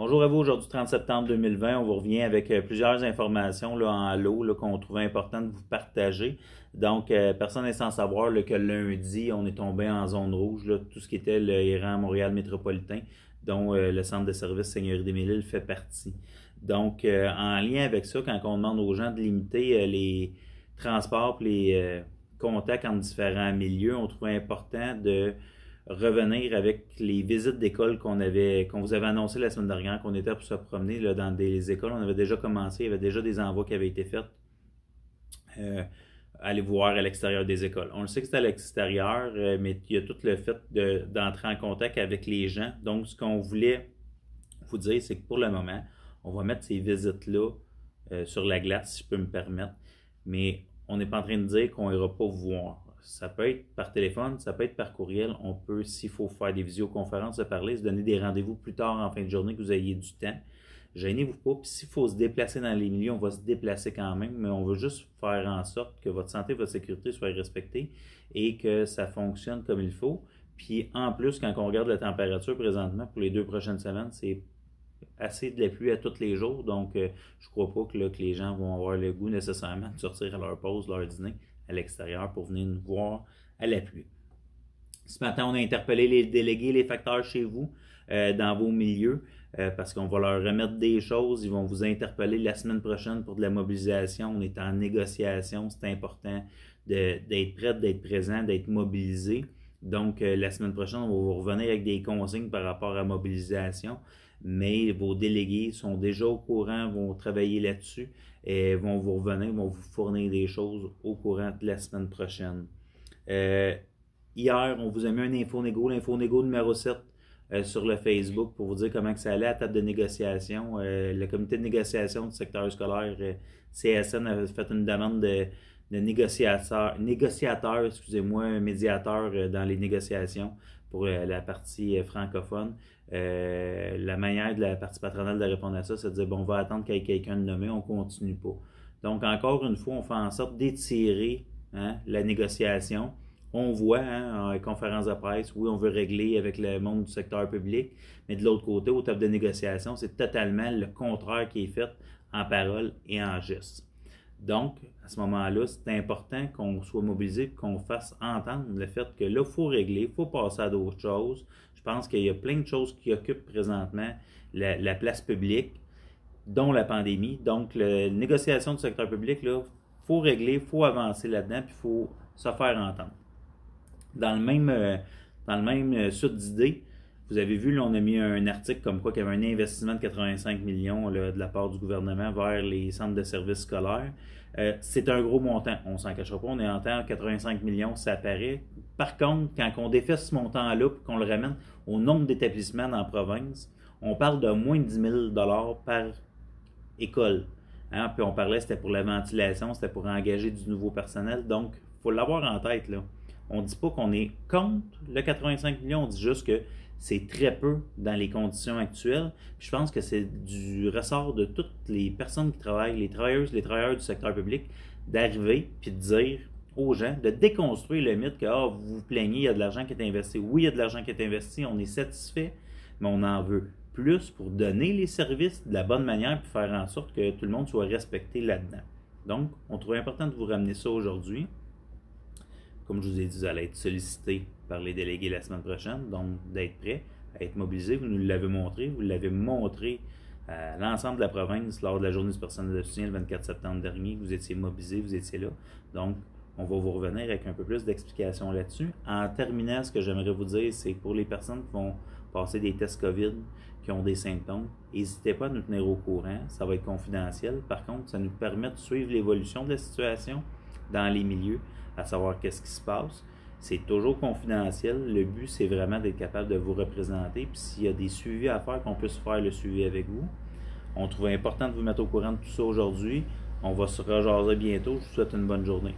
Bonjour à vous, aujourd'hui 30 septembre 2020, on vous revient avec plusieurs informations là, en lot qu'on trouvait important de vous partager. Donc, personne n'est sans savoir là, que lundi, on est tombé en zone rouge, là, tout ce qui était le Iran Montréal métropolitain, dont le centre de services Seigneurie des Mille-Îles fait partie. Donc, en lien avec ça, quand on demande aux gens de limiter les transports et les contacts entre différents milieux, on trouvait important de revenir avec les visites d'école qu'on vous avait annoncé la semaine dernière, qu'on était pour se promener là, dans des écoles. On avait déjà commencé, il y avait déjà des envois qui avaient été faits. Aller voir à l'extérieur des écoles. On le sait que c'est à l'extérieur, mais il y a tout le fait d'entrer en contact avec les gens. Donc, ce qu'on voulait vous dire, c'est que pour le moment, on va mettre ces visites-là sur la glace, si je peux me permettre. Mais on n'est pas en train de dire qu'on n'ira pas vous voir. Ça peut être par téléphone, ça peut être par courriel. On peut, s'il faut faire des visioconférences, se parler, se donner des rendez-vous plus tard en fin de journée, que vous ayez du temps. Gênez-vous pas. Puis s'il faut se déplacer dans les milieux, on va se déplacer quand même, mais on veut juste faire en sorte que votre santé et votre sécurité soient respectées et que ça fonctionne comme il faut. Puis en plus, quand on regarde la température présentement pour les 2 prochaines semaines, c'est assez de la pluie à tous les jours. Donc, je crois pas que les gens vont avoir le goût nécessairement de sortir à leur pause, leur dîner à l'extérieur pour venir nous voir à la pluie. Ce matin, on a interpellé les délégués, les facteurs chez vous, dans vos milieux, parce qu'on va leur remettre des choses. Ils vont vous interpeller la semaine prochaine pour de la mobilisation. On est en négociation. C'est important d'être prêt, d'être présent, d'être mobilisé. Donc, la semaine prochaine, on va vous revenir avec des consignes par rapport à la mobilisation. Mais vos délégués sont déjà au courant, vont travailler là-dessus et vont vous revenir, vont vous fournir des choses au courant de la semaine prochaine. Hier, on vous a mis un l'info-négo numéro 7 sur le Facebook pour vous dire comment que ça allait à la table de négociation. Le comité de négociation du secteur scolaire CSN a fait une demande de négociateur, médiateur dans les négociations pour la partie francophone. La manière de la partie patronale de répondre à ça, c'est de dire, bon, on va attendre qu'il y ait quelqu'un de nommé, on ne continue pas. Donc, encore une fois, on fait en sorte d'étirer la négociation. On voit en conférence de presse, oui, on veut régler avec le monde du secteur public, mais de l'autre côté, au table de négociation, c'est totalement le contraire qui est fait en parole et en geste. Donc, à ce moment-là, c'est important qu'on soit mobilisé et qu'on fasse entendre le fait que là, il faut régler, il faut passer à d'autres choses. Je pense qu'il y a plein de choses qui occupent présentement la place publique, dont la pandémie. Donc, la négociation du secteur public, là, il faut régler, il faut avancer là-dedans, puis il faut se faire entendre. Dans le même suite d'idées, vous avez vu, là, on a mis un article comme quoi qu'il y avait un investissement de 85 millions là, de la part du gouvernement vers les centres de services scolaires. C'est un gros montant, on ne s'en cachera pas, on est en temps 85 millions, ça apparaît. Par contre, quand on défait ce montant-là et qu'on le ramène au nombre d'établissements dans la province, on parle de moins de 10 000 $ par école. Puis on parlait, c'était pour la ventilation, c'était pour engager du nouveau personnel, donc il faut l'avoir en tête, là. On ne dit pas qu'on est contre le 85 millions, on dit juste que c'est très peu dans les conditions actuelles. Puis je pense que c'est du ressort de toutes les personnes qui travaillent, les travailleuses, les travailleurs du secteur public, d'arriver puis de dire aux gens, de déconstruire le mythe que vous vous plaignez, il y a de l'argent qui est investi. Oui, il y a de l'argent qui est investi, on est satisfait, mais on en veut plus pour donner les services de la bonne manière puis faire en sorte que tout le monde soit respecté là-dedans. Donc, on trouve important de vous ramener ça aujourd'hui. Comme je vous ai dit, vous allez être sollicité par les délégués la semaine prochaine, donc d'être prêt à être mobilisé. Vous nous l'avez montré à l'ensemble de la province lors de la journée du personnel de soutien le 24 septembre dernier. Vous étiez mobilisé, vous étiez là. Donc, on va vous revenir avec un peu plus d'explications là-dessus. En terminant, ce que j'aimerais vous dire, c'est pour les personnes qui vont passer des tests COVID, qui ont des symptômes, n'hésitez pas à nous tenir au courant. Ça va être confidentiel. Par contre, ça nous permet de suivre l'évolution de la situation dans les milieux, à savoir qu'est-ce qui se passe. C'est toujours confidentiel. Le but, c'est vraiment d'être capable de vous représenter. Puis s'il y a des suivis à faire, qu'on puisse faire le suivi avec vous. On trouve important de vous mettre au courant de tout ça aujourd'hui. On va se rejaser bientôt. Je vous souhaite une bonne journée.